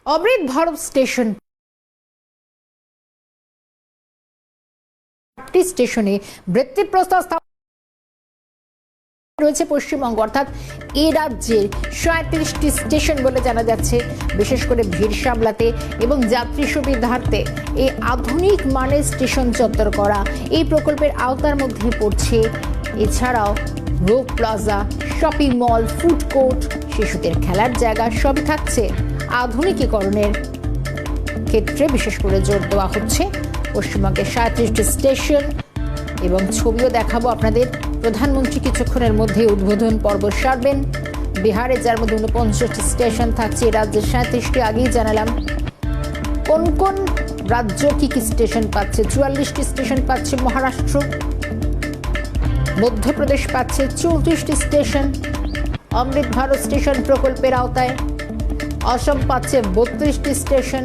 অমৃত Bharat station স্টেশনে বৃত্তির প্রস্তাব রয়েছে পশ্চিমবঙ্গ অর্থাৎ এই রাজ্যের 37টি স্টেশন বলে জানা যাচ্ছে। বিশেষ করে ভিড় সামলাতে এবং যাত্রী সুবিধার্থে এই আধুনিক মানের স্টেশন চত্বর করা এই প্রকল্পের আওতার মধ্যে পড়ছে। এছাড়াও road plaza, shopping mall, food court, শিশুদের খেলার জায়গা সবই থাকছে। আধুনিকীকরণের ক্ষেত্রে বিশেষ করে জোর দেওয়া হচ্ছে। পশ্চিমবঙ্গের 37টি স্টেশন এবং ছবিও দেখাবো আপনাদের। প্রধানমন্ত্রী কিছুক্ষণের মধ্যে উদ্বোধন পর্ব সারবেন। বিহারে যার মধ্যে 49টি স্টেশন থাকছে, রাজ্যের 37টি আগেই জানালাম। কোন কোন রাজ্য কি কি স্টেশন পাচ্ছে? 44টি স্টেশন পাচ্ছে মহারাষ্ট্র, মধ্যপ্রদেশ পাচ্ছে 34টি স্টেশন অমৃত ভারত স্টেশন প্রকল্পের আওতায়। অসম পাচ্ছে 32টি স্টেশন,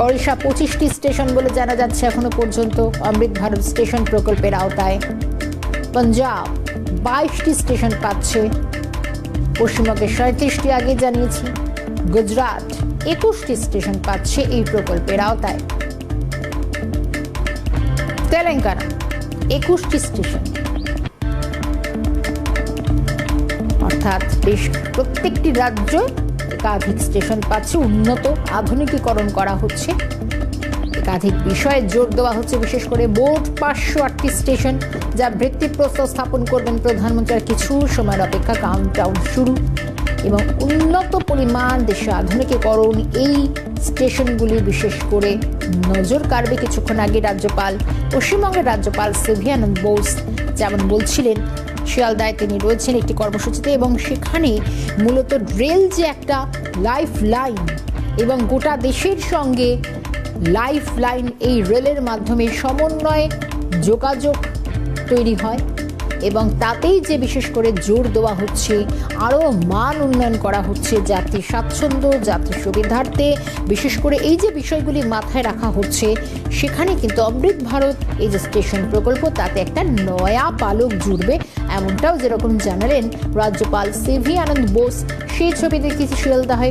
ওড়িশা 25টি স্টেশন বলে জানা যাচ্ছে এখনো পর্যন্ত অমৃত ভারত স্টেশন প্রকল্পের আওতায়। পাঞ্জাব 22টি স্টেশন পাচ্ছে, পশ্চিমবঙ্গের 37টি আগে জানিয়েছি। গুজরাট 21টি স্টেশন পাচ্ছে এই প্রকল্পের আওতায়। তেলেঙ্গানা 21টি স্টেশন, অর্থাৎ বেশ প্রত্যেকটি রাজ্য একাধিক স্টেশন পাচ্ছে। উন্নত আধুনিকীকরণ করা হচ্ছে, একাধিক বিষয়ে জোর দেওয়া হচ্ছে। বিশেষ করে মোট 508টি স্টেশন যা ভিত্তির প্রস্তর স্থাপন করবেন প্রধানমন্ত্রী। আর কিছু সময়ের অপেক্ষা কাউন্টডাউন শুরু এবং উন্নত পরিমাণ দেশে আধুনিকীকরণ এই স্টেশনগুলি বিশেষ করে নজর কাড়বে। কিছুক্ষণ আগে রাজ্যপাল, পশ্চিমবঙ্গের রাজ্যপাল সিভি আনন্দ বোস যেমন বলছিলেন, শিয়ালদায় তিনি রয়েছেন একটি কর্মসূচিতে এবং সেখানে মূলত রেল যে একটা লাইফ লাইন এবং গোটা দেশের সঙ্গে লাইফ লাইন, এই রেলের মাধ্যমে সমন্বয়ে যোগাযোগ তৈরি হয় এবং তাতেই যে বিশেষ করে জোর দেওয়া হচ্ছে, আরও মান উন্নয়ন করা হচ্ছে, যাত্রী স্বাচ্ছন্দ্য, যাত্রী সুবিধার্থে বিশেষ করে এই যে বিষয়গুলি মাথায় রাখা হচ্ছে, সেখানে কিন্তু অমৃত ভারত এই যে স্টেশন প্রকল্প তাতে একটা নয়া পালক জুড়বে। এমনটাও যেরকম জানালেন রাজ্যপাল সিভি আনন্দ বোস। সেই ছবি দেখেছি শিয়ালদাহে,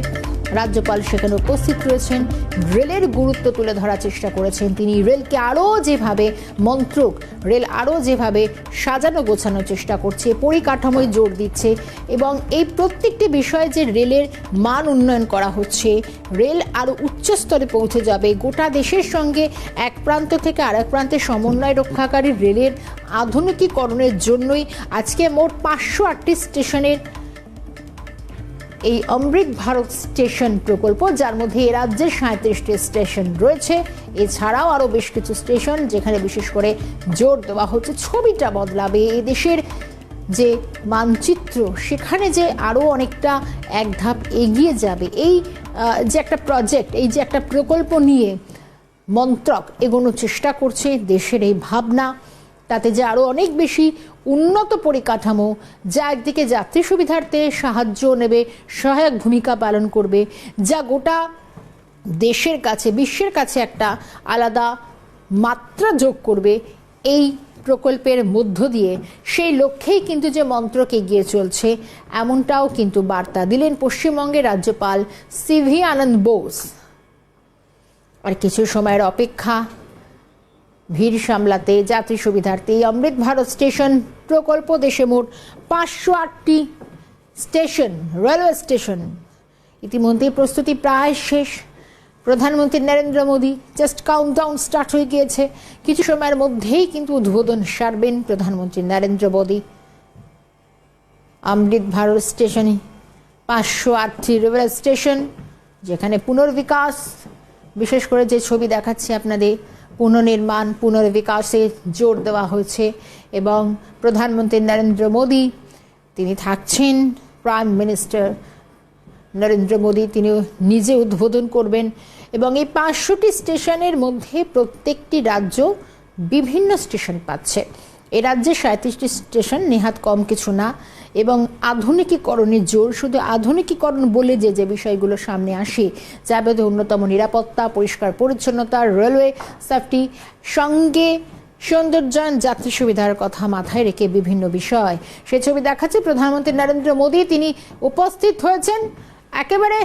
রাজ্যপাল সেখানে উপস্থিত রয়েছেন, রেলের গুরুত্ব তুলে ধরার চেষ্টা করেছেন তিনি। রেলকে আরও যেভাবে মন্ত্রক, রেল আরও যেভাবে সাজানো গোছানোর চেষ্টা করছে, পরিকাঠামোয় জোর দিচ্ছে এবং এই প্রত্যেকটি বিষয়ে যে রেলের মান উন্নয়ন করা হচ্ছে, রেল আরও উচ্চস্তরে পৌঁছে যাবে। গোটা দেশের সঙ্গে এক প্রান্ত থেকে আরেক প্রান্তে সমন্বয় রক্ষাকারী রেলের আধুনিকীকরণের জন্যই আজকে মোট 508টি স্টেশনের এই অমৃত ভারত স্টেশন প্রকল্প, যার মধ্যে এ রাজ্যের 37টি স্টেশন রয়েছে। এছাড়াও আরও বেশ কিছু স্টেশন যেখানে বিশেষ করে জোর দেওয়া হচ্ছে ছবিটা বদলাবে, এ দেশের যে মানচিত্র সেখানে যে আরও অনেকটা এক ধাপ এগিয়ে যাবে। এই যে একটা প্রজেক্ট, এই যে একটা প্রকল্প নিয়ে মন্ত্রক এগোনোর চেষ্টা করছে, দেশের এই ভাবনা তাতে যে আরও অনেক বেশি উন্নত পরিকাঠামো যা একদিকে যাত্রী সুবিধার্থে সাহায্য নেবে, সহায়ক ভূমিকা পালন করবে, যা গোটা দেশের কাছে, বিশ্বের কাছে একটা আলাদা মাত্রা যোগ করবে এই প্রকল্পের মধ্য দিয়ে। সেই লক্ষ্যেই কিন্তু যে মন্ত্রক এগিয়ে চলছে, এমনটাও কিন্তু বার্তা দিলেন পশ্চিমবঙ্গের রাজ্যপাল সিভি আনন্দ বোস। আর কিছু সময়ের অপেক্ষা, ভিড় সামলাতে, যাত্রী সুবিধার্থে অমৃত ভারত স্টেশন প্রকল্প। দেশে মোট 508টি স্টেশন, রেলওয়ে স্টেশন। ইতিমধ্যেই প্রস্তুতি প্রায় শেষ। প্রধানমন্ত্রী Narendra Modi just countdown start হয়ে গিয়েছে। কিছু সময়ের মধ্যেই কিন্তু উদ্বোধন সারবেন প্রধানমন্ত্রী নরেন্দ্র মোদী। অমৃত ভারত স্টেশনে 508টি রেলওয়ে স্টেশন, যেখানে পুনর্বিকাশ, বিশেষ করে যে ছবি দেখাচ্ছি আপনাদের, পুনর্নির্মাণ, পুনর্বিকাশে জোর দেওয়া হয়েছে এবং প্রধানমন্ত্রী নরেন্দ্র মোদী তিনি থাকছেন, প্রাইম মিনিস্টার নরেন্দ্র মোদী তিনি নিজে উদ্বোধন করবেন এবং এই 500টি স্টেশনের মধ্যে প্রত্যেকটি রাজ্য বিভিন্ন স্টেশন পাচ্ছে। এই রাজ্যে 37টি স্টেশন নেহাত কম কিছু না এবং আধুনিকীকরণের জোর। শুধু আধুনিকীকরণ বলে যে বিষয়গুলো সামনে আসে, যার মধ্যে অন্যতম নিরাপত্তা, পরিষ্কার পরিচ্ছন্নতা, রেলওয়ে সেফটি, সঙ্গে সৌন্দর্যায়ন যাত্রী সুবিধার কথা মাথায় রেখে বিভিন্ন বিষয় সে ছবি দেখাচ্ছে প্রধানমন্ত্রী নরেন্দ্র মোদী। তিনি উপস্থিত হয়েছেন একেবারে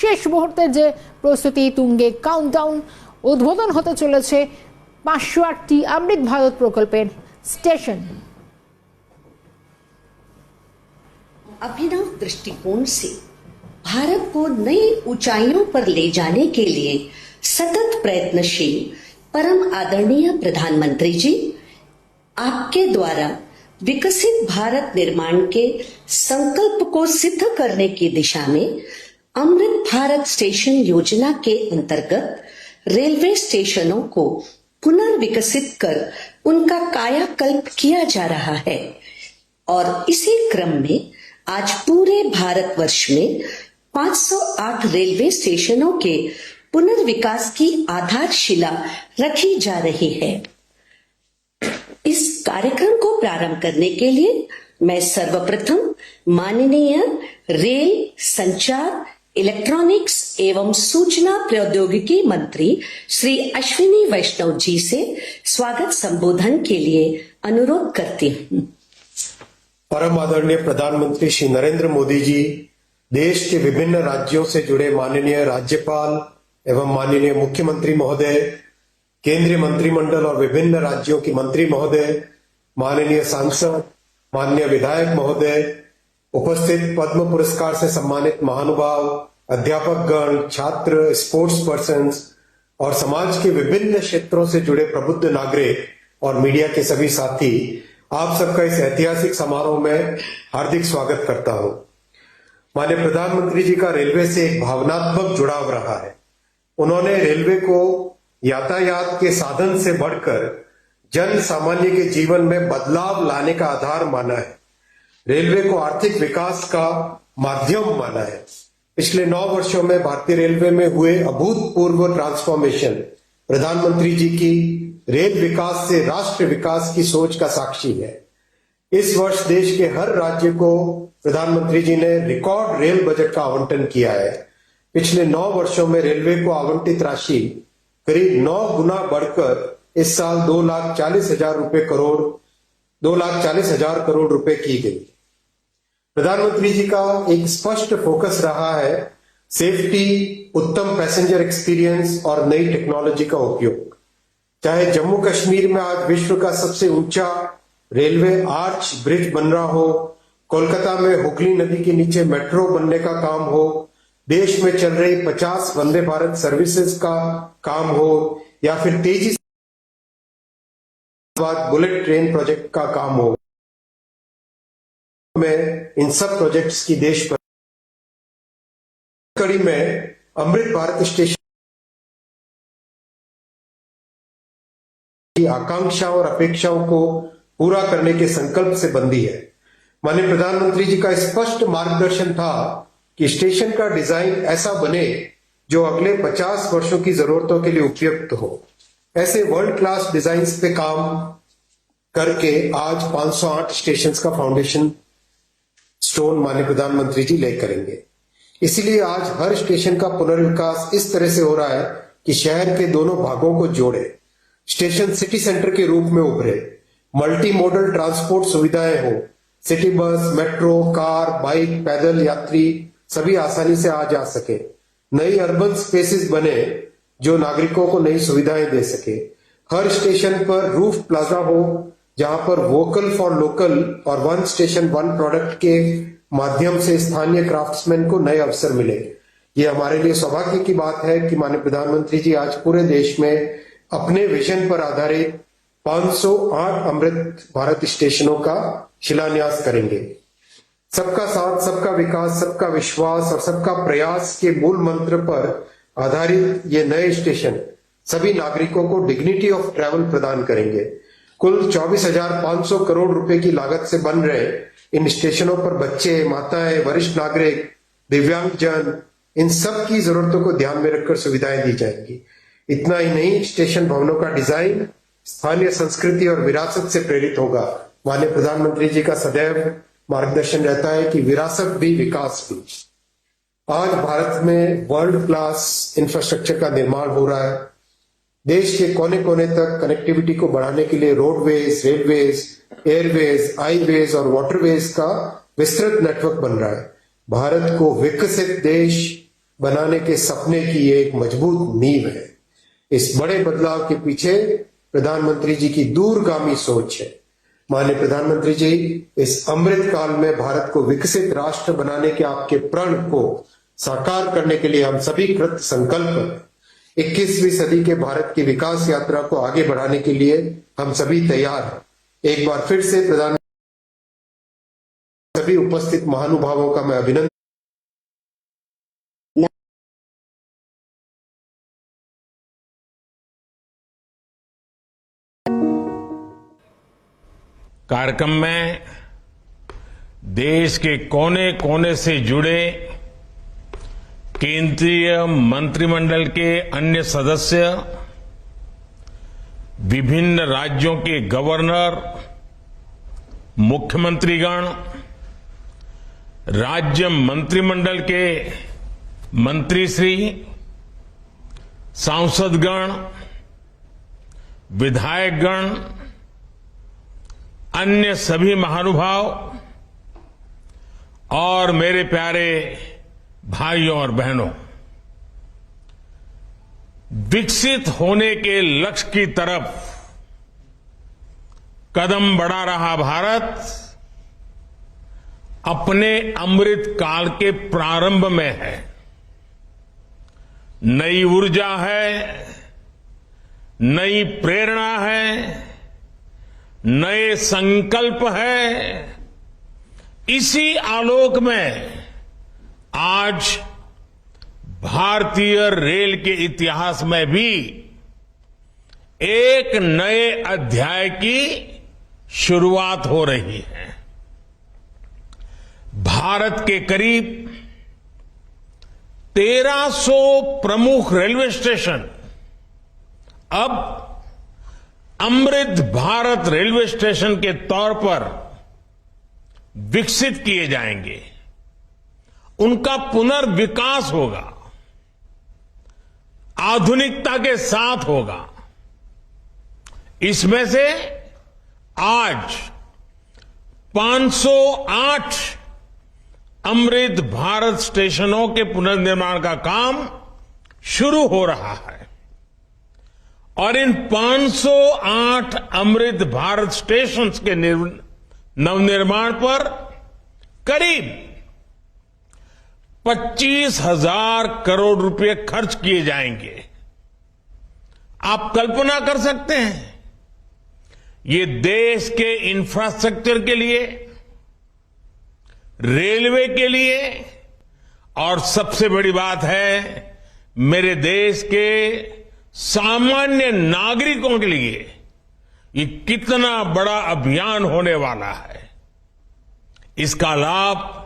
শেষ মুহূর্তে যে প্রস্তুতি তুঙ্গে, কাউন্টডাউন। উদ্বোধন হতে চলেছে 508টি অমৃত ভারত প্রকল্পের স্টেশন। अभिनव दृष्टिकोण से भारत को नई ऊंचाइयों पर ले जाने के लिए सतत प्रयत्नशील परम आदरणीय प्रधानमंत्री जी, आपके द्वारा विकसित भारत निर्माण के संकल्प को सिद्ध करने की दिशा में अमृत भारत स्टेशन योजना के अंतर्गत रेलवे स्टेशनों को पुनर्विकसित कर उनका कायाकल्प किया जा रहा है। और इसी क्रम में आज पूरे भारतवर्ष में 508 रेलवे स्टेशनों के पुनर्विकास की आधारशिला रखी जा रही है। इस कार्यक्रम को प्रारंभ करने के लिए मैं सर्वप्रथम माननीय रेल, संचार, इलेक्ट्रॉनिक्स एवं सूचना प्रौद्योगिकी मंत्री श्री अश्विनी वैष्णव जी से स्वागत संबोधन के लिए अनुरोध करती हूँ। परम आदरणीय प्रधानमंत्री श्री नरेंद्र मोदी जी, देश के विभिन्न राज्यों से जुड़े माननीय राज्यपाल एवं माननीय मुख्यमंत्री महोदय, केंद्रीय मंत्रिमंडल और विभिन्न राज्यों की मंत्री महोदय, माननीय सांसद, माननीय विधायक महोदय, उपस्थित पद्म पुरस्कार से सम्मानित महानुभाव, अध्यापकगण, छात्र, स्पोर्ट्स पर्सन्स और समाज के विभिन्न क्षेत्रों से जुड़े प्रबुद्ध नागरिक और मीडिया के सभी साथी, आप सबका इस ऐतिहासिक समारोह में हार्दिक स्वागत करता हूं। माननीय प्रधानमंत्री जी का रेलवे से एक भावनात्मक जुड़ाव रहा है। उन्होंने रेलवे को यातायात के साधन से बढ़कर जन सामान्य के जीवन में बदलाव लाने का आधार माना है। रेलवे को आर्थिक विकास का माध्यम माना है। पिछले 9 वर्षों में भारतीय रेलवे में हुए अभूतपूर्व ट्रांसफॉर्मेशन प्रधानमंत्री जी की रेल विकास से राष्ट्र विकास की सोच का साक्षी है। इस वर्ष देश के हर राज्य को प्रधानमंत्री जी ने रिकॉर्ड रेल बजट का आवंटन किया है। पिछले 9 वर्षों में रेलवे को आवंटित राशि करीब 9 गुना बढ़कर इस साल 2,40,000 करोड़ रुपए की गई। प्रधानमंत्री जी का एक स्पष्ट फोकस रहा है सेफ्टी, उत्तम पैसेंजर एक्सपीरियंस और नई टेक्नोलॉजी का उपयोग। चाहे जम्मू कश्मीर में आज विश्व का सबसे ऊंचा रेलवे आर्च ब्रिज बन रहा हो, कोलकाता में हुगली नदी के नीचे मेट्रो बनने का काम हो, देश में चल रही 50 वंदे भारत सर्विसेज का काम हो, या फिर तेजी से बुलेट ट्रेन प्रोजेक्ट का काम हो, में इन सब प्रोजेक्ट्स की देश पर कड़ी में अमृत भारत स्टेशन की आकांक्षाओं और अपेक्षाओं को पूरा करने के संकल्प से बंधी है। माननीय प्रधानमंत्री जी का स्पष्ट मार्गदर्शन था कि स्टेशन का डिजाइन ऐसा बने जो अगले 50 वर्षों की जरूरतों के लिए उपयुक्त हो। ऐसे वर्ल्ड क्लास डिजाइन पे काम करके आज 508 स्टेशन का फाउंडेशन स्टोन माननीय प्रधानमंत्री जी ले करेंगे। इसलिए आज हर स्टेशन का पुनर्विकास इस तरह से हो रहा है कि शहर के दोनों भागों को जोड़े, स्टेशन सिटी सेंटर के रूप में उभरे, मल्टी मॉडल ट्रांसपोर्ट सुविधाएं हो, city bus, metro, car, bike, पैदल यात्री सभी आसानी से आ जा सके, नई अर्बन स्पेसेस बने जो नागरिकों को नई सुविधाएं दे सके, हर स्टेशन पर रूफ प्लाजा हो जहां पर वोकल फॉर लोकल और वन स्टेशन वन प्रोडक्ट के माध्यम से स्थानीय क्राफ्ट्समैन को नए अवसर मिले। ये हमारे लिए सौभाग्य की बात है कि माननीय प्रधानमंत्री जी आज पूरे देश में अपने विजन पर आधारित 508 अमृत भारत स्टेशनों का शिलान्यास करेंगे। सबका साथ, सबका विकास, सबका विश्वास और सबका प्रयास के मूल मंत्र पर आधारित ये नए स्टेशन सभी नागरिकों को डिग्निटी ऑफ ट्रैवल प्रदान करेंगे। कुल 24,500 करोड़ रुपए की लागत से बन रहे इन स्टेशनों पर बच्चे, माताएं, वरिष्ठ नागरिक, दिव्यांगजन, इन सब की जरूरतों को ध्यान में रखकर सुविधाएं दी जाएंगी। इतना ही नहीं, स्टेशन भवनों का डिजाइन स्थानीय संस्कृति और विरासत से प्रेरित होगा। माननीय प्रधानमंत्री जी का सदैव मार्गदर्शन रहता है कि विरासत भी विकास भी। आज भारत में वर्ल्ड क्लास इंफ्रास्ट्रक्चर का निर्माण हो रहा है। देश के कोने कोने तक कनेक्टिविटी को बढ़ाने के लिए रोडवेज, रेलवेज, एयरवेज, हाईवेज और वाटरवेज का विस्तृत नेटवर्क बन रहा है। भारत को विकसित देश बनाने के सपने की ये एक मजबूत नींव है। इस बड़े बदलाव के पीछे प्रधानमंत्री जी की दूरगामी सोच है। माननीय प्रधानमंत्री जी, इस अमृत काल में भारत को विकसित राष्ट्र बनाने के आपके प्रण को साकार करने के लिए हम सभी कृत संकल्प हैं। 21वीं सदी के भारत की विकास यात्रा को आगे बढ़ाने के लिए हम सभी तैयार हैं। एक बार फिर से प्रधानमंत्री सभी उपस्थित महानुभावों का मैं अभिनंदन कार्यक्रम में देश के कोने कोने से जुड़े केंद्रीय मंत्रिमंडल के अन्य सदस्य, विभिन्न राज्यों के गवर्नर, मुख्यमंत्रीगण, राज्य मंत्रिमंडल के मंत्रीश्री, सांसदगण, विधायकगण, अन्य सभी महानुभाव और मेरे प्यारे भाइयों और बहनों, विकसित होने के लक्ष्य की तरफ कदम बढ़ा रहा भारत अपने अमृत काल के प्रारंभ में है। नई ऊर्जा है, नई प्रेरणा है, नए संकल्प है। इसी आलोक में आज भारतीय रेल के इतिहास में भी एक नए अध्याय की शुरुआत हो रही है। भारत के करीब 1300 प्रमुख रेलवे स्टेशन अब अमृत भारत रेलवे स्टेशन के तौर पर विकसित किए जाएंगे। उनका पुनर्विकास होगा, आधुनिकता के साथ होगा। इसमें से आज 508 अमृत भारत स्टेशनों के पुनर्निर्माण का काम शुरू हो रहा है और इन 508 अमृत भारत स्टेशन के नवनिर्माण पर करीब 25,000 करोड़ रुपए खर्च किए जाएंगे। आप कल्पना कर सकते हैं, ये देश के इंफ्रास्ट्रक्चर के लिए, रेलवे के लिए और सबसे बड़ी बात है मेरे देश के सामान्य नागरिकों के लिए ये कितना बड़ा अभियान होने वाला है। इसका लाभ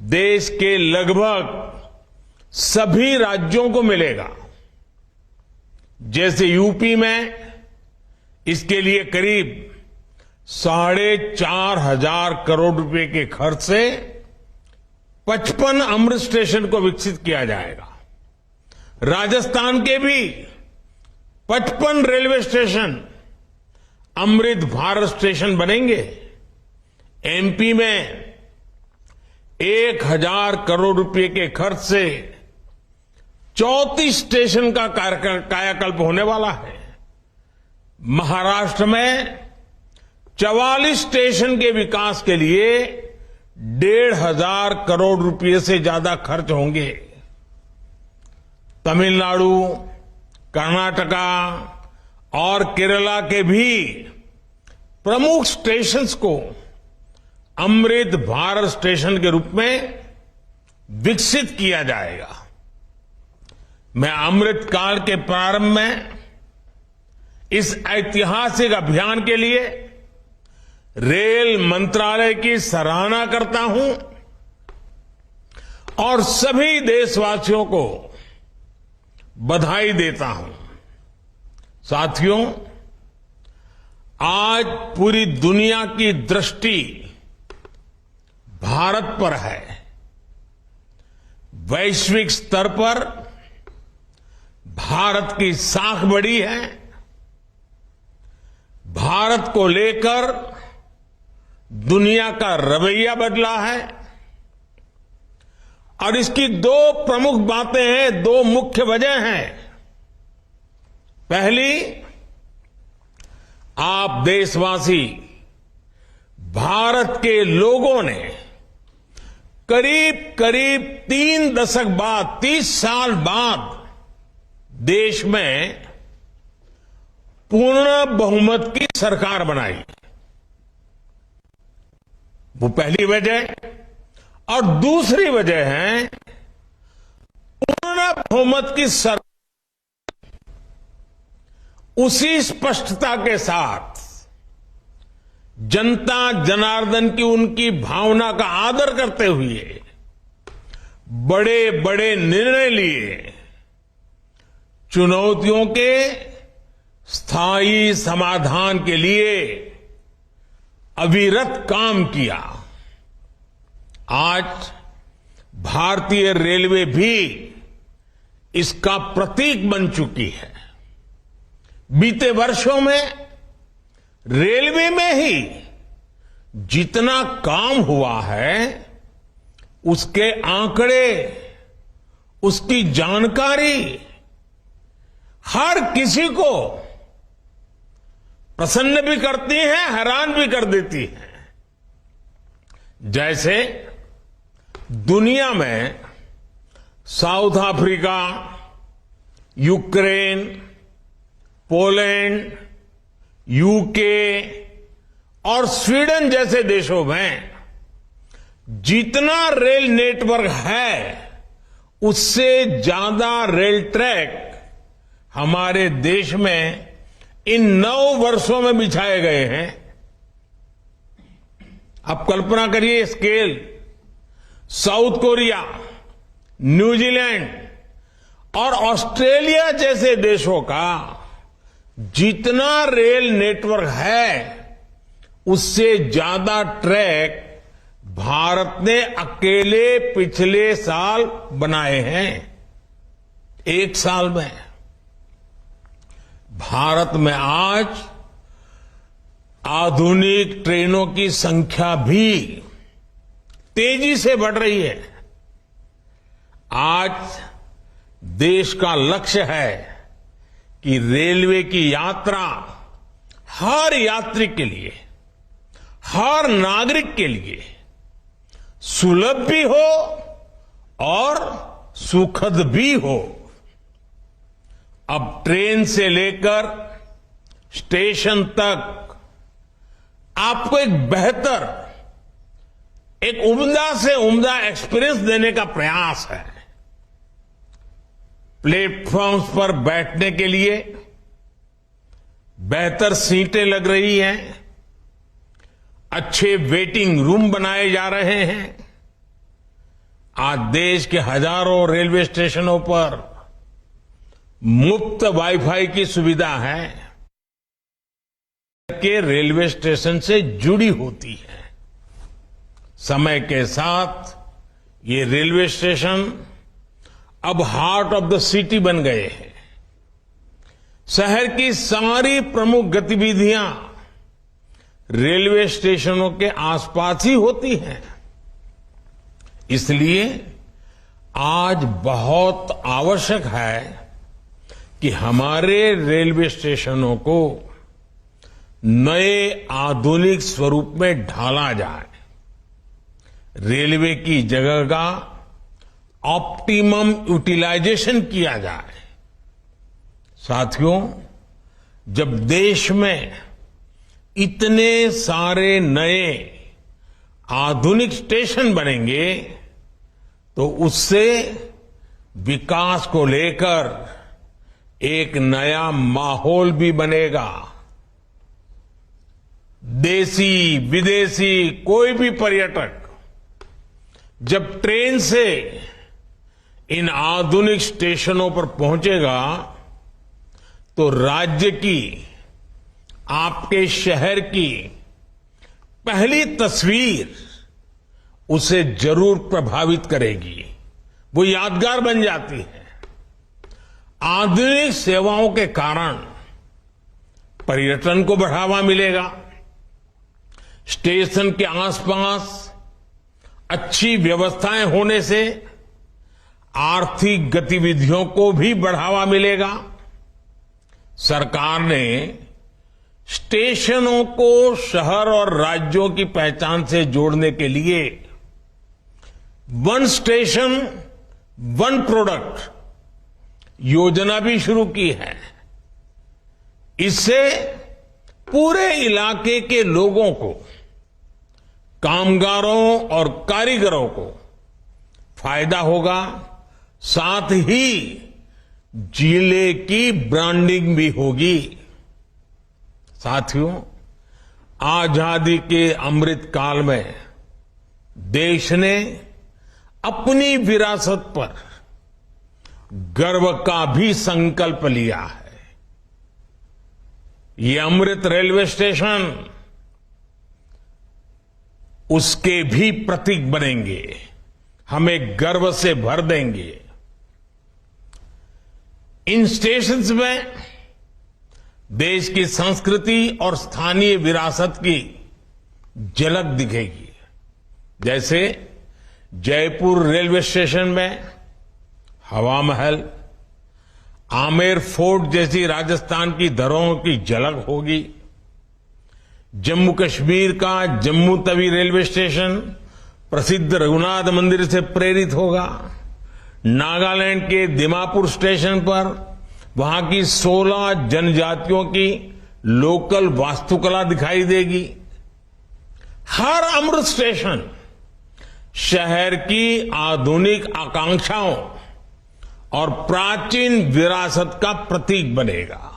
देश के लगभग सभी राज्यों को मिलेगा। जैसे यूपी में इसके लिए करीब 4,500 करोड़ रुपए के खर्च से 55 अमृत स्टेशन को विकसित किया जाएगा। राजस्थान के भी 55 railway station Amrit Bharat station बनेंगे। एमपी में 1,000 करोड़ रुपए के खर्च से 34 स्टेशन का कायाकल्प होने वाला है। महाराष्ट्र में 44 स्टेशन के विकास के लिए 1,500 करोड़ रुपए से ज्यादा खर्च होंगे। तमिलनाडु, कर्नाटका और केरला के भी प्रमुख स्टेशंस को अमृत भारत स्टेशन के रूप में विकसित किया जाएगा। मैं अमृत काल के प्रारंभ में इस ऐतिहासिक अभियान के लिए रेल मंत्रालय की सराहना करता हूं और सभी देशवासियों को बधाई देता हूं। साथियों, आज पूरी दुनिया की दृष्टि भारत पर है। वैश्विक स्तर पर भारत की साख बढ़ी है, भारत को लेकर दुनिया का रवैया बदला है। और इसकी दो प्रमुख बातें हैं, दो मुख्य वजह हैं। पहली, आप देशवासी, भारत के लोगों ने करीब करीब 3 दशक बाद, 30 साल बाद देश में पूर्ण बहुमत की सरकार बनाई। वो पहली वजह। और दूसरी वजह है पूर्ण बहुमत की सरकार उसी स्पष्टता के साथ जनता जनार्दन की उनकी भावना का आदर करते हुए बड़े बड़े निर्णय लिए, चुनौतियों के स्थायी समाधान के लिए अविरत काम किया। आज भारतीय रेलवे भी इसका प्रतीक बन चुकी है। बीते वर्षों में रेलवे में ही जितना काम हुआ है, उसके आंकड़े, उसकी जानकारी हर किसी को प्रसन्न भी करती है, हैरान भी कर देती है। जैसे दुनिया में south Africa, Ukraine, Poland, UK और स्वीडन जैसे देशों में जितना रेल नेटवर्क है, उससे ज्यादा रेल ट्रैक हमारे देश में इन 9 वर्षों में बिछाए गए हैं। आप कल्पना करिए स्केल। साउथ कोरिया, न्यूजीलैंड और ऑस्ट्रेलिया जैसे देशों का जितना रेल नेटवर्क है, उससे ज्यादा ट्रैक भारत ने अकेले पिछले साल बनाए हैं। 1 साल में भारत में आज आधुनिक ट्रेनों की संख्या भी तेजी से बढ़ रही है। आज देश का लक्ष्य है कि रेलवे की यात्रा हर यात्री के लिए, हर नागरिक के लिए सुलभ भी हो और सुखद भी हो। अब ट्रेन से लेकर स्टेशन तक आपको एक बेहतर, एक उम्दा से उम्दा एक्सपीरियंस देने का प्रयास है। प्लेटफॉर्म्स पर बैठने के लिए बेहतर सीटें लग रही हैं, अच्छे वेटिंग रूम बनाए जा रहे हैं। आज देश के हजारों रेलवे स्टेशनों पर मुफ्त वाईफाई की सुविधा है के रेलवे स्टेशन से जुड़ी होती है। समय के साथ ये रेलवे स्टेशन अब हार्ट ऑफ द सिटी बन गए हैं। शहर की सारी प्रमुख गतिविधियां रेलवे स्टेशनों के आसपास ही होती हैं। इसलिए आज बहुत आवश्यक है कि हमारे रेलवे स्टेशनों को नए आधुनिक स्वरूप में ढाला जाए। रेलवे की जगह का ऑप्टिमम यूटिलाइजेशन किया जाए। साथियों, जब देश में इतने सारे नए आधुनिक स्टेशन बनेंगे तो उससे विकास को लेकर एक नया माहौल भी बनेगा। देसी विदेशी कोई भी पर्यटक जब ट्रेन से इन आधुनिक स्टेशनों पर पहुंचेगा तो राज्य की, आपके शहर की पहली तस्वीर उसे जरूर प्रभावित करेगी। वो यादगार बन जाती है। आधुनिक सेवाओं के कारण पर्यटन को बढ़ावा मिलेगा। स्टेशन के आसपास अच्छी व्यवस्थाएं होने से आर्थिक गतिविधियों को भी बढ़ावा मिलेगा। सरकार ने स्टेशनों को शहर और राज्यों की पहचान से जोड़ने के लिए वन स्टेशन वन प्रोडक्ट योजना भी शुरू की है। इससे पूरे इलाके के लोगों को, कामगारों और कारीगरों को फायदा होगा, साथ ही जिले की ब्रांडिंग भी होगी। साथियों, आजादी के अमृत काल में देश ने अपनी विरासत पर गर्व का भी संकल्प लिया है। ये अमृत रेलवे स्टेशन उसके भी प्रतीक बनेंगे, हमें गर्व से भर देंगे। इन स्टेशंस में देश की संस्कृति और स्थानीय विरासत की झलक दिखेगी। जैसे जयपुर रेलवे स्टेशन में हवा महल, आमेर फोर्ट जैसी राजस्थान की धरोहरों की झलक होगी। जम्मू कश्मीर का जम्मू तवी रेलवे स्टेशन प्रसिद्ध रघुनाथ मंदिर से प्रेरित होगा। नागालैंड के दिमापुर स्टेशन पर वहां की 16 जनजातियों की लोकल वास्तुकला दिखाई देगी। हर अमृत स्टेशन शहर की आधुनिक आकांक्षाओं और प्राचीन विरासत का प्रतीक बनेगा।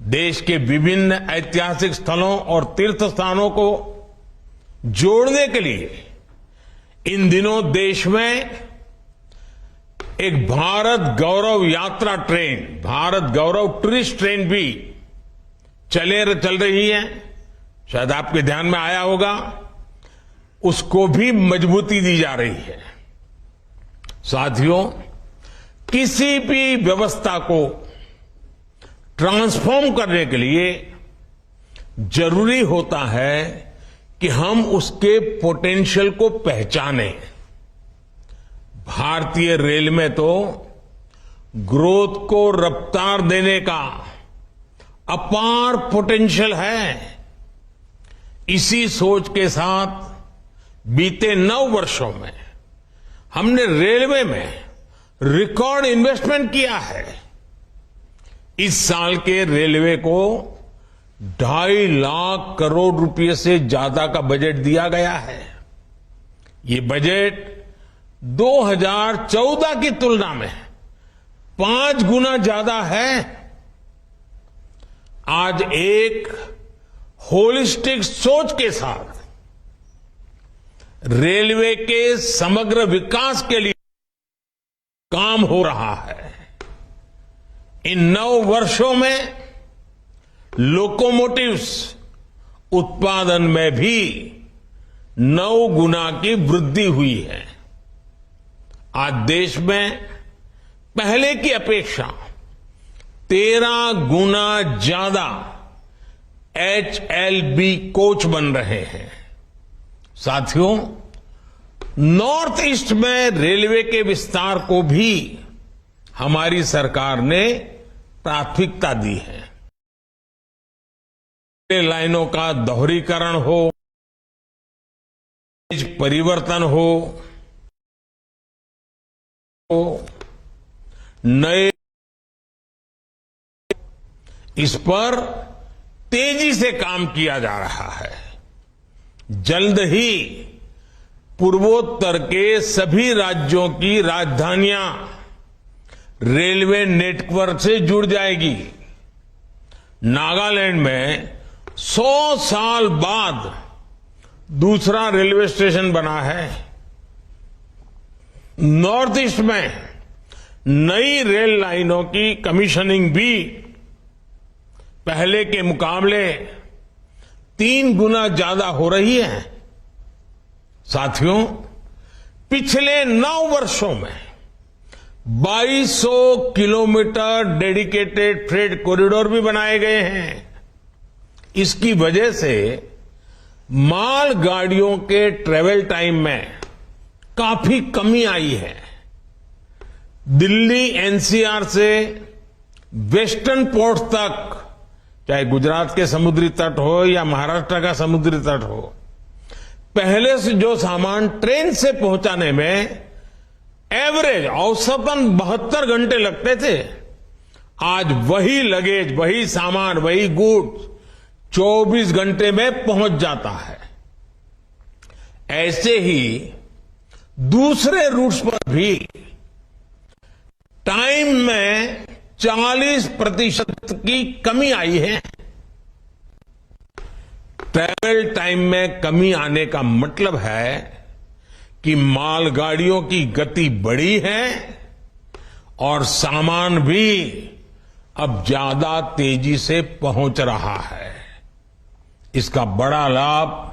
देश के विभिन्न ऐतिहासिक स्थलों और तीर्थ स्थानों को जोड़ने के लिए इन दिनों देश में एक भारत गौरव यात्रा ट्रेन, भारत गौरव टूरिस्ट ट्रेन भी चल रही है। शायद आपके ध्यान में आया होगा, उसको भी मजबूती दी जा रही है। साथियों, किसी भी व्यवस्था को ट्रांसफॉर्म करने के लिए जरूरी होता है कि हम उसके पोटेंशियल को पहचानें। भारतीय रेल में तो ग्रोथ को रफ्तार देने का अपार पोटेंशियल है। इसी सोच के साथ बीते 9 वर्षों में हमने रेलवे में रिकॉर्ड इन्वेस्टमेंट किया है। इस साल के रेलवे को 2.5 लाख करोड़ रुपए से ज्यादा का बजट दिया गया है। ये बजट 2014 की तुलना में 5 गुना ज्यादा है। आज एक होलिस्टिक सोच के साथ रेलवे के समग्र विकास के लिए काम हो रहा है। इन 9 वर्षों में लोकोमोटिव्स उत्पादन में भी 9 गुना की वृद्धि हुई है। आज देश में पहले की अपेक्षा 13 गुना ज्यादा HLB कोच बन रहे हैं। साथियों, नॉर्थ ईस्ट में रेलवे के विस्तार को भी हमारी सरकार ने प्राथमिकता दी है। रेल लाइनों का दोहरीकरण हो, परिवर्तन हो, नए, इस पर तेजी से काम किया जा रहा है। जल्द ही पूर्वोत्तर के सभी राज्यों की राजधानियां रेलवे नेटवर्क से जुड़ जाएगी। नागालैंड में 100 साल बाद दूसरा रेलवे स्टेशन बना है। नॉर्थ ईस्ट में नई रेल लाइनों की कमीशनिंग भी पहले के मुकाबले 3 गुना ज्यादा हो रही है। साथियों, पिछले 9 वर्षों में 2200 किलोमीटर डेडिकेटेड फ्रेट कॉरिडोर भी बनाए गए हैं। इसकी वजह से माल गाड़ियों के ट्रेवल टाइम में काफी कमी आई है। दिल्ली एनसीआर से वेस्टर्न पोर्ट तक, चाहे गुजरात के समुद्री तट हो या महाराष्ट्र का समुद्री तट हो, पहले से जो सामान ट्रेन से पहुंचाने में एवरेज औसतन 72 घंटे लगते थे, आज वही लगेज, वही सामान, वही गुड्स 24 घंटे में पहुंच जाता है। ऐसे ही दूसरे रूट्स पर भी टाइम में 40% की कमी आई है। ट्रैवल टाइम में कमी आने का मतलब है कि मालगाड़ियों की गति बढ़ी है और सामान भी अब ज्यादा तेजी से पहुंच रहा है। इसका बड़ा लाभ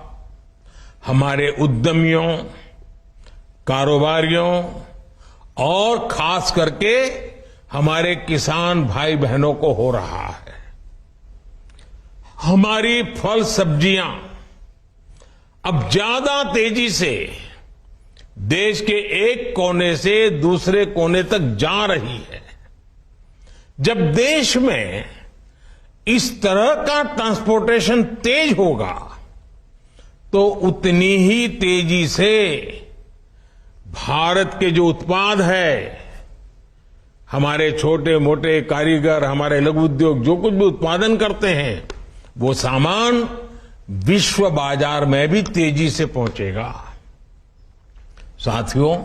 हमारे उद्यमियों, कारोबारियों और खास करके हमारे किसान भाई बहनों को हो रहा है। हमारी फल सब्जियां अब ज्यादा तेजी से देश के एक कोने से दूसरे कोने तक जा रही है। जब देश में इस तरह का ट्रांसपोर्टेशन तेज होगा तो उतनी ही तेजी से भारत के जो उत्पाद है, हमारे छोटे मोटे कारीगर, हमारे लघु उद्योग जो कुछ भी उत्पादन करते हैं, वो सामान विश्व बाजार में भी तेजी से पहुंचेगा। साथियों,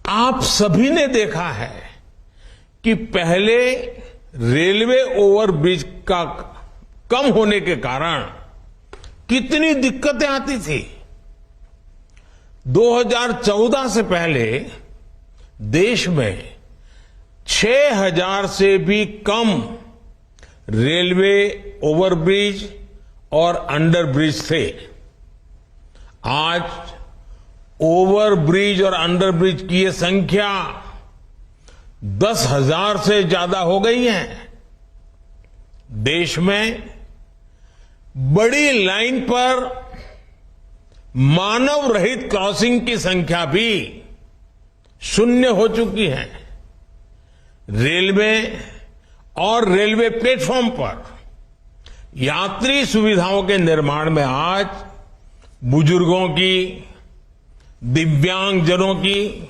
आप सभी ने देखा है कि पहले रेलवे ओवरब्रिज का कम होने के कारण कितनी दिक्कतें आती थी। 2014 से पहले देश में 6000 से भी कम रेलवे ओवरब्रिज और अंडरब्रिज थे। आज ओवरब्रिज और अंडरब्रिज की ये संख्या 10,000 से ज्यादा हो गई है। देश में बड़ी लाइन पर मानव रहित क्रॉसिंग की संख्या भी शून्य हो चुकी है। रेलवे और रेलवे प्लेटफॉर्म पर यात्री सुविधाओं के निर्माण में आज बुजुर्गों की, दिव्यांगजनों की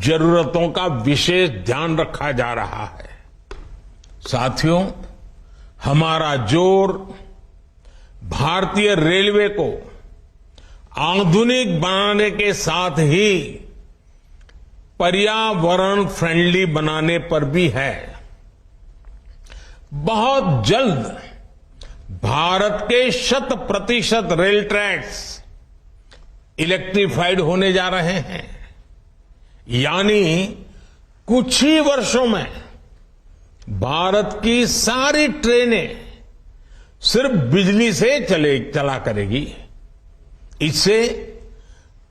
जरूरतों का विशेष ध्यान रखा जा रहा है। साथियों, हमारा जोर भारतीय रेलवे को आधुनिक बनाने के साथ ही पर्यावरण फ्रेंडली बनाने पर भी है। बहुत जल्द भारत के 100% रेल ट्रैक्स इलेक्ट्रीफाइड होने जा रहे हैं। यानी कुछ ही वर्षों में भारत की सारी ट्रेनें सिर्फ बिजली से चला करेगी। इससे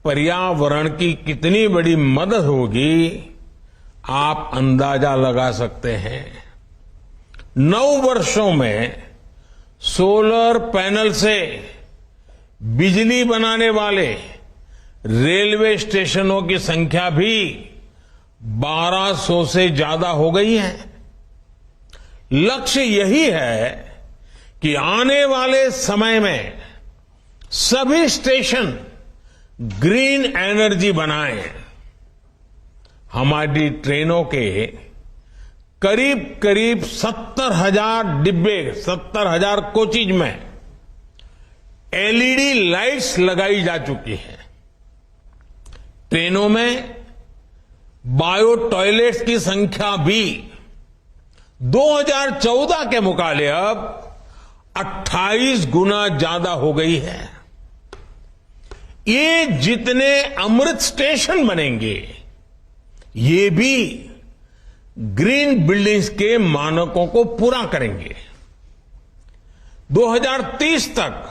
पर्यावरण की कितनी बड़ी मदद होगी, आप अंदाजा लगा सकते हैं। 9 वर्षों में सोलर पैनल से बिजली बनाने वाले रेलवे स्टेशनों की संख्या भी 1200 से ज्यादा हो गई है। लक्ष्य यही है कि आने वाले समय में सभी स्टेशन ग्रीन एनर्जी बनाएं। हमारी ट्रेनों के करीब 70,000 डिब्बे, 70,000 कोचेज में एलईडी लाइट्स लगाई जा चुकी हैं। ट्रेनों में बायो टॉयलेट्स की संख्या भी 2014 के मुकाबले अब 28 गुना ज्यादा हो गई है। ये जितने अमृत स्टेशन बनेंगे, ये भी ग्रीन बिल्डिंग्स के मानकों को पूरा करेंगे। 2030 तक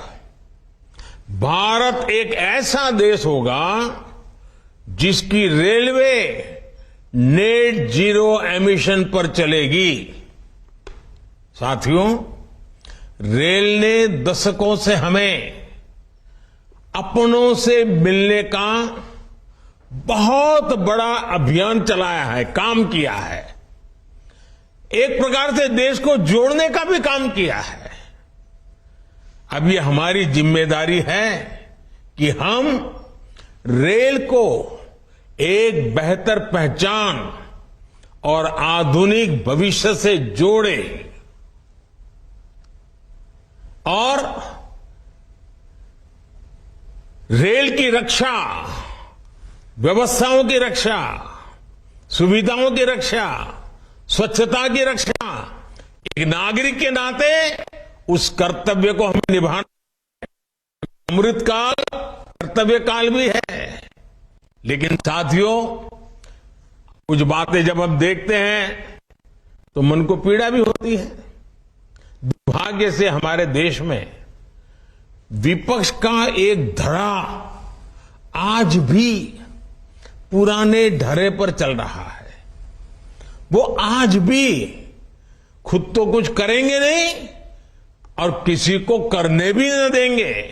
भारत एक ऐसा देश होगा जिसकी रेलवे नेट जीरो एमिशन पर चलेगी। साथियों, रेल ने दशकों से हमें अपनों से मिलने का बहुत बड़ा अभियान चलाया है, काम किया है। एक प्रकार से देश को जोड़ने का भी काम किया है। अब ये हमारी जिम्मेदारी है कि हम रेल को एक बेहतर पहचान और आधुनिक भविष्य से जोड़ें और रेल की रक्षा, व्यवस्थाओं की रक्षा, सुविधाओं की रक्षा, स्वच्छता की रक्षा, एक नागरिक के नाते उस कर्तव्य को हमें निभाना। अमृतकाल कर्तव्य काल भी है। लेकिन साथियों, कुछ बातें जब हम देखते हैं तो मन को पीड़ा भी होती है। दुर्भाग्य से हमारे देश में विपक्ष का एक धड़ा आज भी पुराने ढर्रे पर चल रहा है। वो आज भी खुद तो कुछ करेंगे नहीं और किसी को करने भी न देंगे,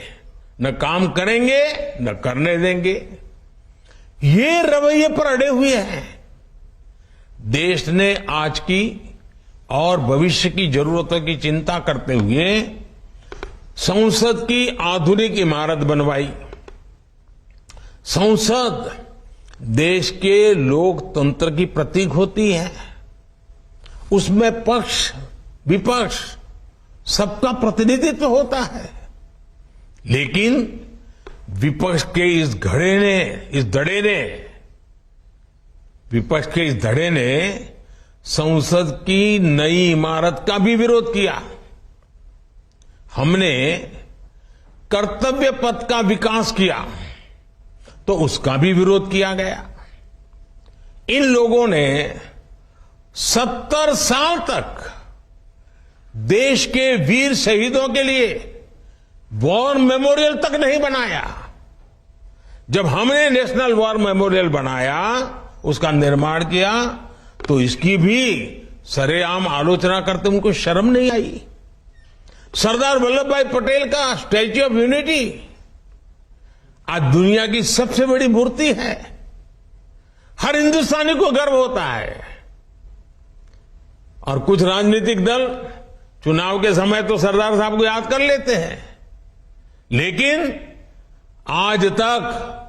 न काम करेंगे न करने देंगे। ये रवैये पर अड़े हुए हैं। देश ने आज की और भविष्य की जरूरतों की चिंता करते हुए संसद की आधुनिक इमारत बनवाई। संसद देश के लोकतंत्र की प्रतीक होती है। उसमें पक्ष विपक्ष सबका प्रतिनिधित्व होता है। लेकिन विपक्ष के इस धड़े ने संसद की नई इमारत का भी विरोध किया। हमने कर्तव्य पथ का विकास किया तो उसका भी विरोध किया गया। इन लोगों ने 70 साल तक देश के वीर शहीदों के लिए वॉर मेमोरियल तक नहीं बनाया। जब हमने नेशनल वॉर मेमोरियल बनाया, उसका निर्माण किया, तो इसकी भी सरेआम आलोचना करते उनको शर्म नहीं आई। सरदार वल्लभ भाई पटेल का स्टैच्यू ऑफ यूनिटी आज दुनिया की सबसे बड़ी मूर्ति है। हर हिंदुस्तानी को गर्व होता है। और कुछ राजनीतिक दल चुनाव के समय तो सरदार साहब को याद कर लेते हैं, लेकिन आज तक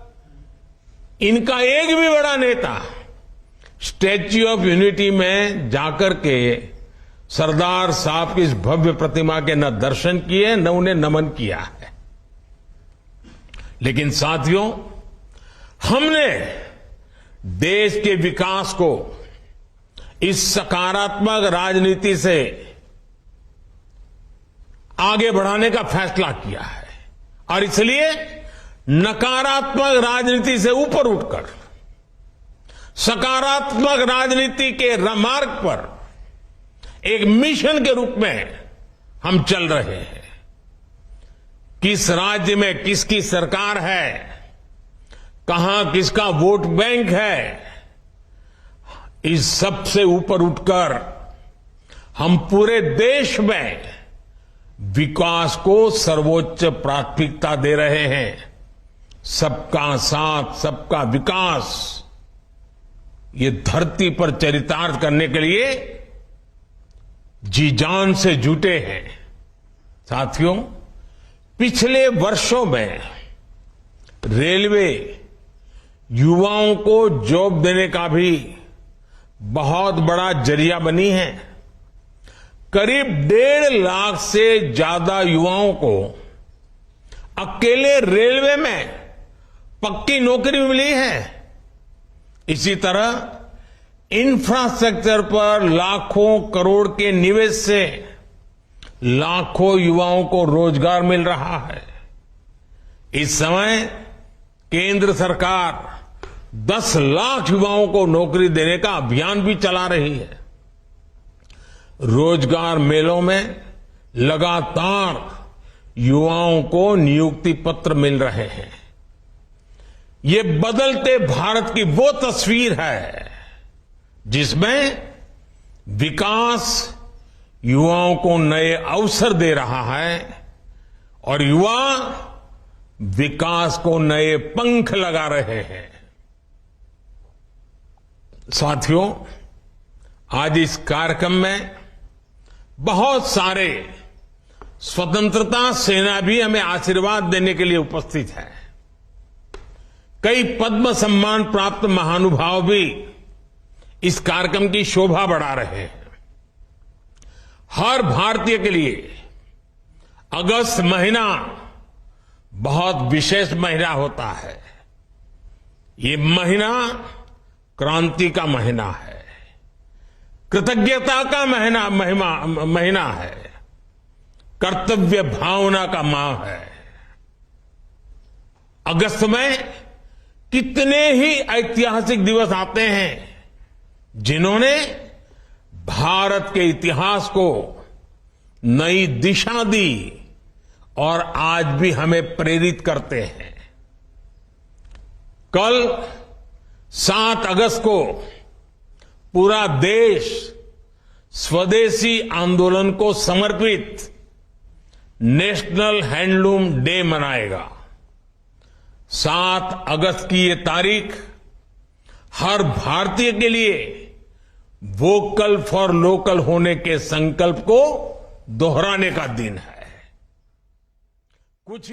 इनका एक भी बड़ा नेता स्टैच्यू ऑफ यूनिटी में जाकर के सरदार साहब की इस भव्य प्रतिमा के न दर्शन किए न उन्हें नमन किया है। लेकिन साथियों, हमने देश के विकास को इस सकारात्मक राजनीति से आगे बढ़ाने का फैसला किया है और इसलिए नकारात्मक राजनीति से ऊपर उठकर सकारात्मक राजनीति के मार्ग पर एक मिशन के रूप में हम चल रहे हैं। किस राज्य में किसकी सरकार है, कहां किसका वोट बैंक है, इस सब से ऊपर उठकर हम पूरे देश में विकास को सर्वोच्च प्राथमिकता दे रहे हैं। सबका साथ सबका विकास, ये धरती पर चरितार्थ करने के लिए जी जान से जुटे हैं। साथियों, पिछले वर्षों में रेलवे युवाओं को जॉब देने का भी बहुत बड़ा जरिया बनी है। करीब 1.5 लाख से ज्यादा युवाओं को अकेले रेलवे में पक्की नौकरी मिली है। इसी तरह इंफ्रास्ट्रक्चर पर लाखों करोड़ के निवेश से लाखों युवाओं को रोजगार मिल रहा है। इस समय केंद्र सरकार 10 लाख युवाओं को नौकरी देने का अभियान भी चला रही है। रोजगार मेलों में लगातार युवाओं को नियुक्ति पत्र मिल रहे हैं। ये बदलते भारत की वो तस्वीर है जिसमें विकास युवाओं को नए अवसर दे रहा है और युवा विकास को नए पंख लगा रहे हैं। साथियों, आज इस कार्यक्रम में बहुत सारे स्वतंत्रता सेना भी हमें आशीर्वाद देने के लिए उपस्थित हैं। कई पद्म सम्मान प्राप्त महानुभाव भी इस कार्यक्रम की शोभा बढ़ा रहे हैं। हर भारतीय के लिए अगस्त महीना बहुत विशेष महीना होता है। ये महीना क्रांति का महीना है, कृतज्ञता का महीना है, कर्तव्य भावना का माह है। अगस्त में कितने ही ऐतिहासिक दिवस आते हैं जिन्होंने भारत के इतिहास को नई दिशा दी और आज भी हमें प्रेरित करते हैं। कल 7 अगस्त को पूरा देश स्वदेशी आंदोलन को समर्पित नेशनल हैंडलूम डे मनाएगा। 7 अगस्त की ये तारीख हर भारतीय के लिए वोकल फॉर लोकल होने के संकल्प को दोहराने का दिन है। कुछ ही